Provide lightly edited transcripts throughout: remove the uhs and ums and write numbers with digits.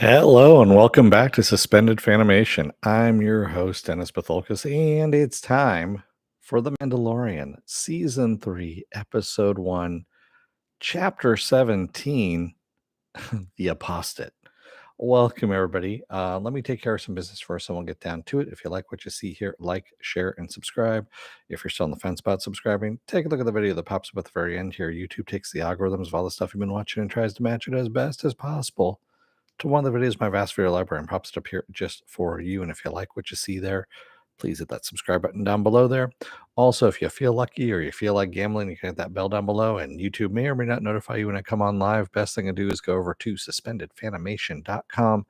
Hello and welcome back to Suspended Fanimation. I'm your host, Dennis Bithoulkas, and it's time for The Mandalorian, Season 3, Episode 1, Chapter 17, The Apostate. Welcome, everybody. Let me take care of some business first, and we'll get down to it. If you like what you see here, like, share, and subscribe. If you're still on the fence about subscribing, take a look at the video that pops up at the very end here. YouTube takes the algorithms of all the stuff you've been watching and tries to match it as best as possible to one of the videos in my vast video library and pops it up here just for you. And if you like what you see there, please hit that subscribe button down below there. Also, if you feel lucky or you feel like gambling, you can hit that bell down below, and YouTube may or may not notify you when I come on live. Best thing to do is go over to suspendedfanimation.com.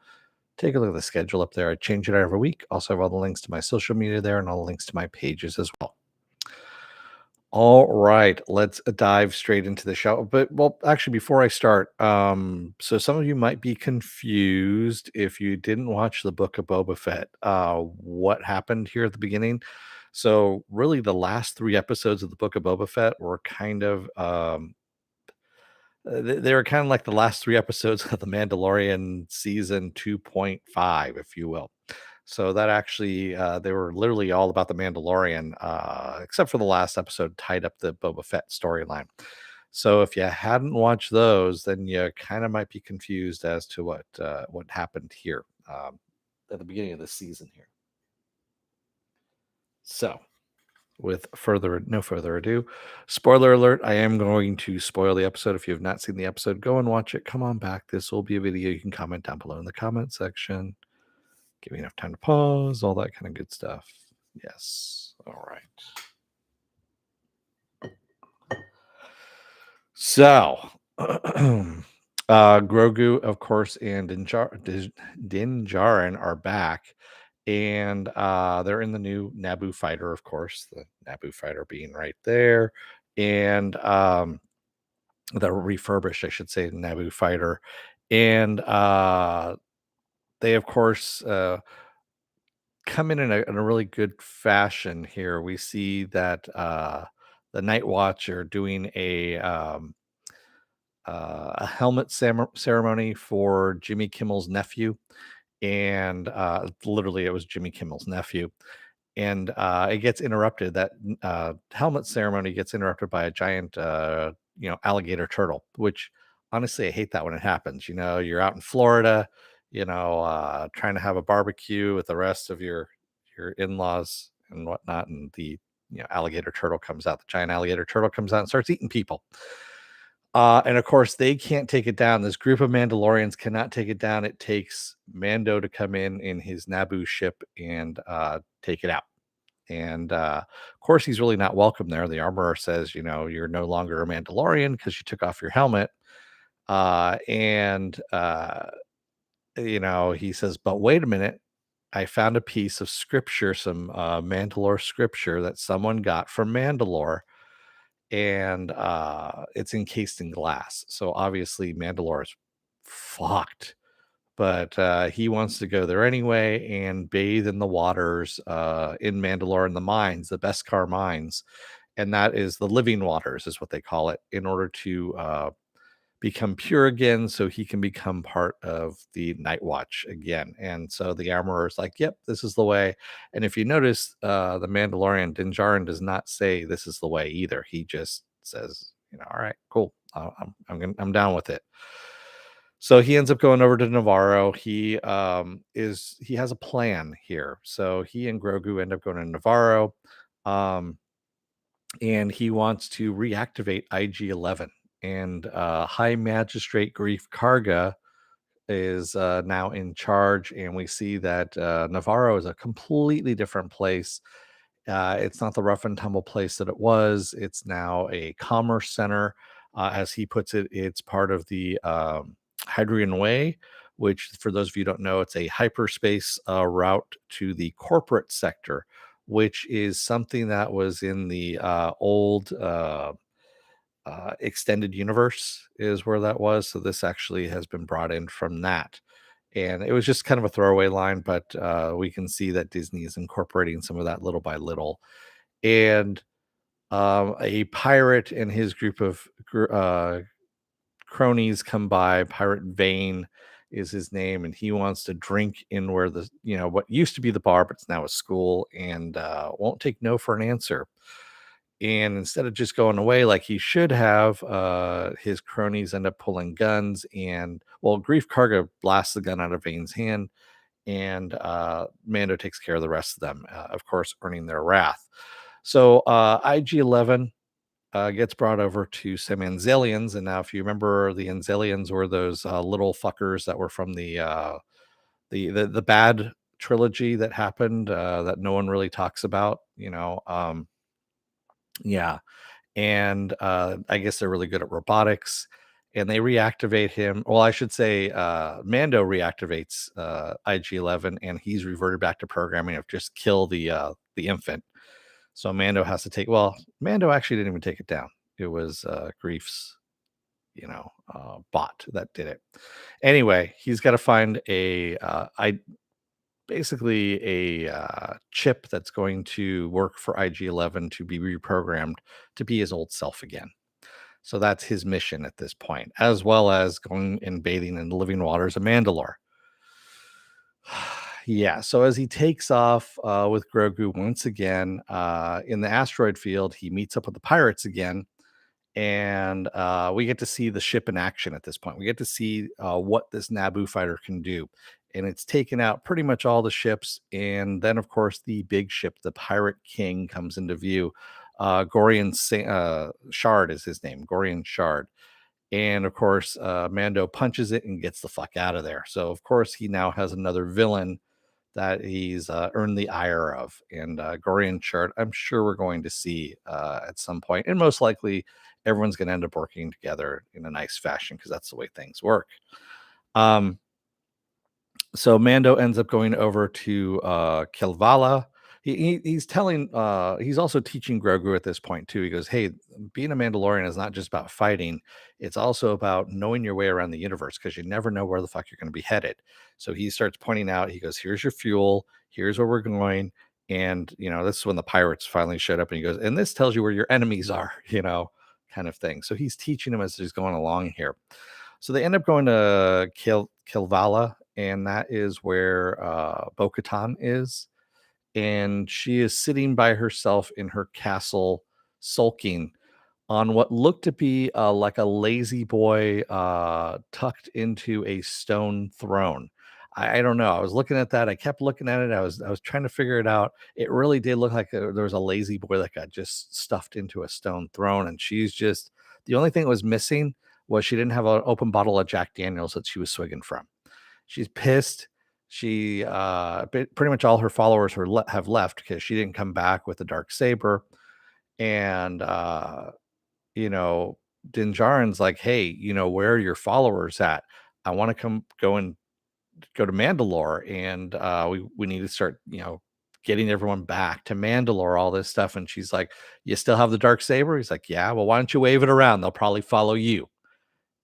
Take a look at the schedule up there. I change it out every week. Also have all the links to my social media there and all the links to my pages as well. All right, let's dive straight into the show. But well, actually, before I start, so some of you might be confused if you didn't watch the Book of Boba Fett. What happened here at the beginning? So, really, the last three episodes of the Book of Boba Fett were kind of they were kind of like the last three episodes of the Mandalorian season 2.5, if you will. So that actually, they were literally all about the Mandalorian, except for the last episode tied up the Boba Fett storyline. So if you hadn't watched those, then you kind of might be confused as to what happened here at the beginning of the season here. So with no further ado, spoiler alert, I am going to spoil the episode. If you have not seen the episode, go and watch it. Come on back. This will be a video you can comment down below in the comment section. Give me enough time to pause, all that kind of good stuff. Yes. All right. So, Grogu, of course, and Din Djarin are back, and they're in the new Naboo fighter, of course, the Naboo fighter being right there, and the refurbished, I should say, Naboo fighter, and they, of course, come in a really good fashion here. We see that the Night Watch are doing a helmet ceremony for Jimmy Kimmel's nephew, and literally it was Jimmy Kimmel's nephew, and it gets interrupted. That helmet ceremony gets interrupted by a giant, alligator turtle. Which honestly, I hate that when it happens. You're out in Florida, trying to have a barbecue with the rest of your in-laws and whatnot, and the alligator turtle comes out. The giant alligator turtle comes out and starts eating people. And of course, they can't take it down. This group of Mandalorians cannot take it down. It takes Mando to come in his Naboo ship and take it out. And of course, he's really not welcome there. The armorer says, you're no longer a Mandalorian because you took off your helmet. And he says, but wait a minute. I found a piece of scripture, some Mandalore scripture that someone got from Mandalore, and it's encased in glass. So obviously Mandalore is fucked, but he wants to go there anyway and bathe in the waters in Mandalore, in the mines, the Beskar mines, and that is the living waters, is what they call it, in order to become pure again, so he can become part of the Night Watch again. And so the armorer is like, yep, this is the way. And if you notice, the Mandalorian Din Djarin does not say this is the way either. He just says, all right, cool, I'm down with it. So he ends up going over to Navarro. He has a plan here. So he and Grogu end up going to Navarro, and he wants to reactivate IG-11. And High Magistrate Grief Karga is now in charge, and we see that Navarro is a completely different place. It's not the rough and tumble place that it was. It's now a commerce center. As he puts it, it's part of the Hadrian Way, which, for those of you who don't know, it's a hyperspace route to the corporate sector, which is something that was in the old extended universe, is where that was. So this actually has been brought in from that. And it was just kind of a throwaway line, but we can see that Disney is incorporating some of that little by little. And a pirate and his group of cronies come by, Pirate Vane, is his name, and he wants to drink in where the what used to be the bar, but it's now a school, and won't take no for an answer. And instead of just going away like he should have, his cronies end up pulling guns, and Grief Karga blasts the gun out of Vane's hand, and Mando takes care of the rest of them, of course, earning their wrath. So IG-11 gets brought over to some Anzelians, and now if you remember, the Anzelians were those little fuckers that were from the bad trilogy that happened, that no one really talks about. Yeah, and I guess they're really good at robotics, and they reactivate him. Well, I should say, Mando reactivates IG-11, and he's reverted back to programming of just kill the infant. So Mando has to take. Well, Mando actually didn't even take it down. It was Grief's, bot that did it. Anyway, he's got to find basically a chip that's going to work for IG-11 to be reprogrammed to be his old self again. So that's his mission at this point, as well as going and bathing in the living waters of Mandalore. Yeah, so as he takes off with Grogu once again in the asteroid field, he meets up with the pirates again, and we get to see the ship in action at this point. We get to see what this Naboo fighter can do, and it's taken out pretty much all the ships. And then, of course, the big ship, the Pirate King, comes into view. Gorian Shard is his name, Gorian Shard. And of course, Mando punches it and gets the fuck out of there. So, of course, he now has another villain that he's earned the ire of. And Gorian Shard, I'm sure we're going to see at some point. And most likely, everyone's going to end up working together in a nice fashion because that's the way things work. So Mando ends up going over to Kilvala. He's telling, he's also teaching Grogu at this point too. He goes, "Hey, being a Mandalorian is not just about fighting; it's also about knowing your way around the universe because you never know where the fuck you're going to be headed." So he starts pointing out. He goes, "Here's your fuel. Here's where we're going." And this is when the pirates finally showed up, and he goes, "And this tells you where your enemies are," kind of thing. So he's teaching him as he's going along here. So they end up going to Kilvala, and that is where bo-katan is, and she is sitting by herself in her castle, sulking on what looked to be like a lazy boy tucked into a stone throne. I don't know. I was looking at that. I kept looking at it. I was trying to figure it out. It really did look like there was a lazy boy that got just stuffed into a stone throne, and she's just the only thing that was missing was she didn't have an open bottle of Jack Daniels that she was swigging from. She's pissed. She pretty much all her followers have left because she didn't come back with the dark saber, and you know, Din Djarin's like, "Hey, where are your followers at? I want to go to Mandalore, and we need to start, getting everyone back to Mandalore, all this stuff." And she's like, "You still have the dark saber?" He's like, "Yeah." "Well, why don't you wave it around? They'll probably follow you."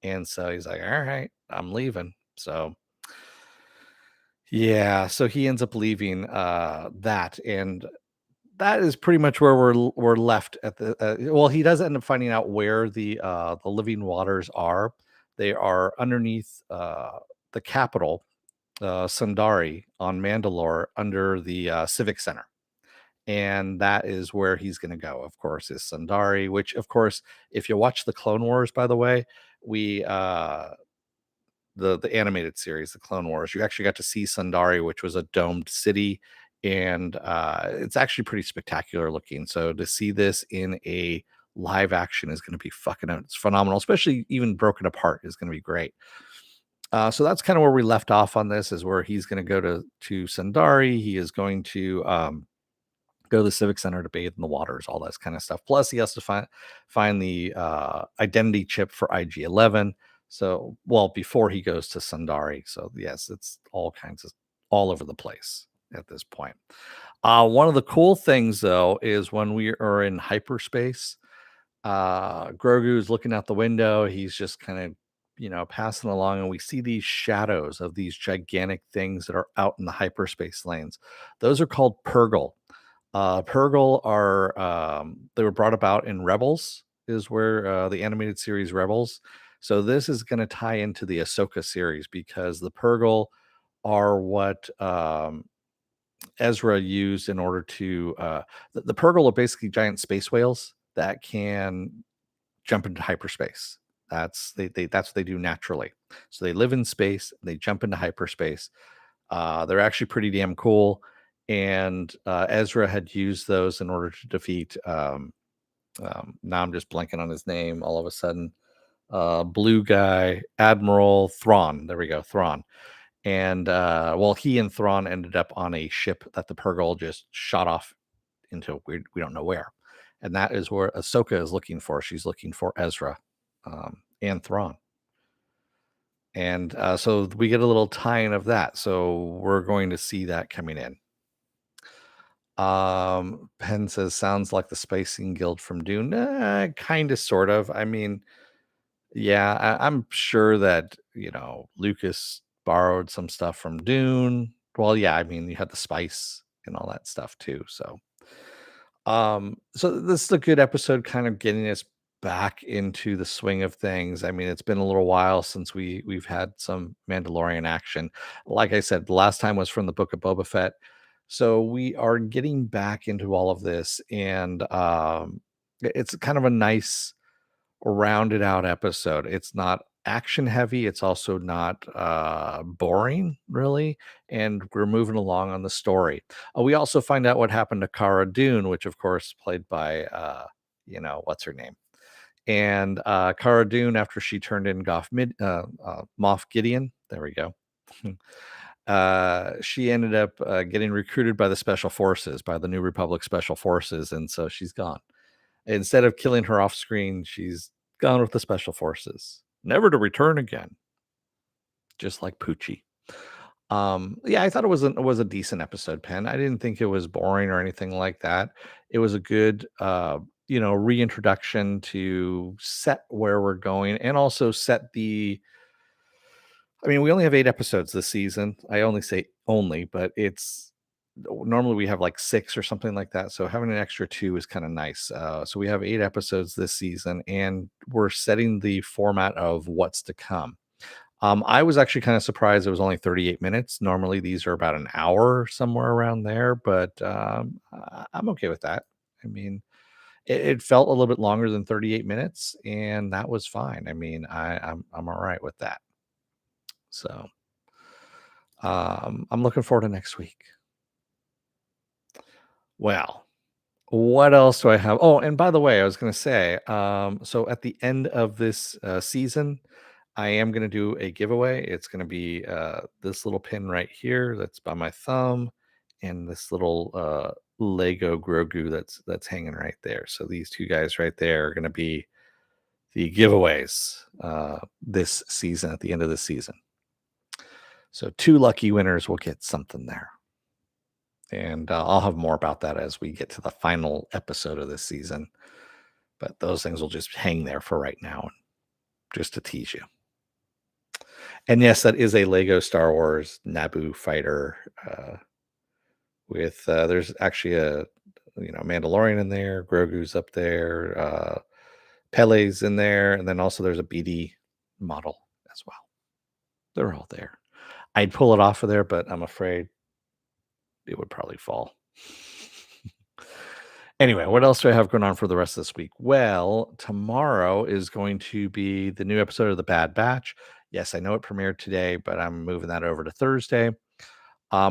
And so he's like, "All right, I'm leaving." So yeah, so he ends up leaving that, and that is pretty much where we're left at the. Well, he does end up finding out where the living waters are. They are underneath the capital, Sundari on Mandalore, under the Civic Center. And that is where he's going to go, of course, is Sundari, which, of course, if you watch the Clone Wars, by the way, we the animated series, the Clone Wars, you actually got to see Sundari, which was a domed city, and it's actually pretty spectacular looking. So to see this in a live action is going to be it's phenomenal, especially even broken apart is going to be great. So that's kind of where we left off on this, is where he's going to go to Sundari. He is going to go to the Civic Center to bathe in the waters, all that kind of stuff. Plus, he has to find the identity chip for IG-11. So, well, before he goes to Sundari. So, yes, it's all over the place at this point. One of the cool things, though, is when we are in hyperspace, Grogu's looking out the window. He's just kind of, passing along, and we see these shadows of these gigantic things that are out in the hyperspace lanes. Those are called Purgle. Purgle are they were brought about in Rebels, is where the animated series Rebels. So this is going to tie into the Ahsoka series because the Purgle are what Ezra used in order to the Purgle are basically giant space whales that can jump into hyperspace. That's what they do naturally. So they live in space, they jump into hyperspace. They're actually pretty damn cool. And Ezra had used those in order to defeat. Now I'm just blanking on his name. All of a sudden, blue guy, Admiral Thrawn. There we go, Thrawn. And well, he and Thrawn ended up on a ship that the Purgle just shot off into we don't know where, and that is where Ahsoka is looking for. She's looking for Ezra and Thrawn. And so we get a little tie-in of that. So we're going to see that coming in. Penn says, sounds like the Spicing Guild from Dune. Kind of, sort of. I mean, yeah, I'm sure that, Lucas borrowed some stuff from Dune. Well, yeah, I mean, you had the spice and all that stuff too. So this is a good episode, kind of getting us back into the swing of things. I mean, it's been a little while since we've had some Mandalorian action. Like I said, the last time was from the Book of Boba Fett. So we are getting back into all of this, and it's kind of a nice rounded out episode. It's not action heavy, it's also not boring really, and we're moving along on the story. We also find out what happened to Cara Dune, which of course played by what's her name, and Cara Dune, after she turned in Moff Gideon, there we go. She ended up getting recruited by the special forces, by the New Republic special forces, and so she's gone. Instead of killing her off screen, she's gone with the special forces, never to return again. Just like Poochie. Yeah, I thought it was a decent episode, Penn. I didn't think it was boring or anything like that. It was a good reintroduction to set where we're going, and also set the I mean, we only have 8 episodes this season. I only say only, but it's normally we have like 6 or something like that. So having an extra 2 is kind of nice. So we have 8 episodes this season, and we're setting the format of what's to come. I was actually kind of surprised it was only 38 minutes. Normally these are about an hour, somewhere around there, but I'm okay with that. I mean, it felt a little bit longer than 38 minutes, and that was fine. I mean, I'm all right with that. So I'm looking forward to next week. Well, what else do I have? Oh, and by the way, I was going to say, so at the end of this season, I am going to do a giveaway. It's going to be this little pin right here that's by my thumb, and this little Lego Grogu that's hanging right there. So these two guys right there are going to be the giveaways this season, at the end of the season. So 2 lucky winners will get something there. And I'll have more about that as we get to the final episode of this season. But those things will just hang there for right now, just to tease you. And yes, that is a Lego Star Wars Naboo fighter. With there's actually a Mandalorian in there, Grogu's up there, Pele's in there, and then also there's a BD model as well. They're all there. I'd pull it off of there, but I'm afraid it would probably fall. Anyway, what else do I have going on for the rest of this week? Well, tomorrow is going to be the new episode of The Bad Batch. Yes, I know it premiered today, but I'm moving that over to Thursday.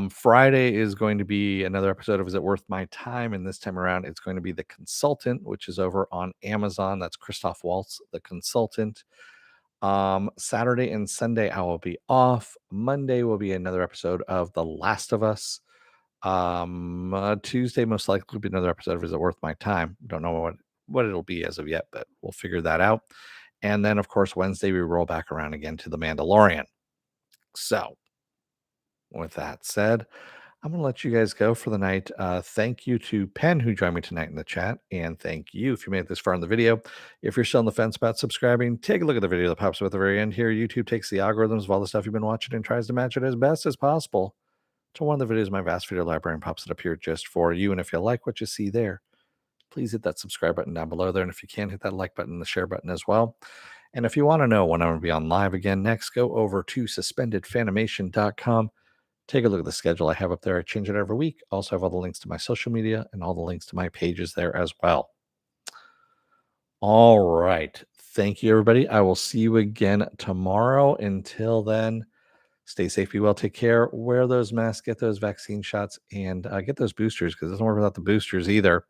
Friday is going to be another episode of Is It Worth My Time? And this time around, it's going to be The Consultant, which is over on Amazon. That's Christoph Waltz, The Consultant. Saturday and Sunday, I will be off. Monday will be another episode of The Last of Us. Tuesday most likely will be another episode of Is It Worth My Time? Don't know what it'll be as of yet, but we'll figure that out. And then of course Wednesday we roll back around again to The Mandalorian. So with that said, I'm gonna let you guys go for the night. Thank you to Penn who joined me tonight in the chat, and thank you if you made it this far in the video. If you're still on the fence about subscribing, take a look at the video that pops up at the very end here. YouTube takes the algorithms of all the stuff you've been watching and tries to match it as best as possible to one of the videos in my vast video library, and pops it up here just for you. And if you like what you see there, please hit that subscribe button down below there. And if you can, hit that like button and the share button as well. And if you want to know when I'm going to be on live again next, go over to suspendedfanimation.com. Take a look at the schedule I have up there. I change it every week. Also have all the links to my social media and all the links to my pages there as well. All right. Thank you, everybody. I will see you again tomorrow. Until then, stay safe, be well, take care, wear those masks, get those vaccine shots, and get those boosters, because it doesn't work without the boosters either.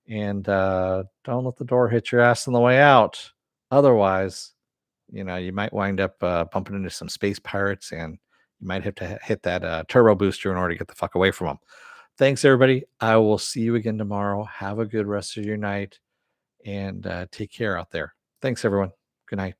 And don't let the door hit your ass on the way out. Otherwise, you might wind up bumping into some space pirates, and you might have to hit that turbo booster in order to get the fuck away from them. Thanks, everybody. I will see you again tomorrow. Have a good rest of your night, and take care out there. Thanks, everyone. Good night.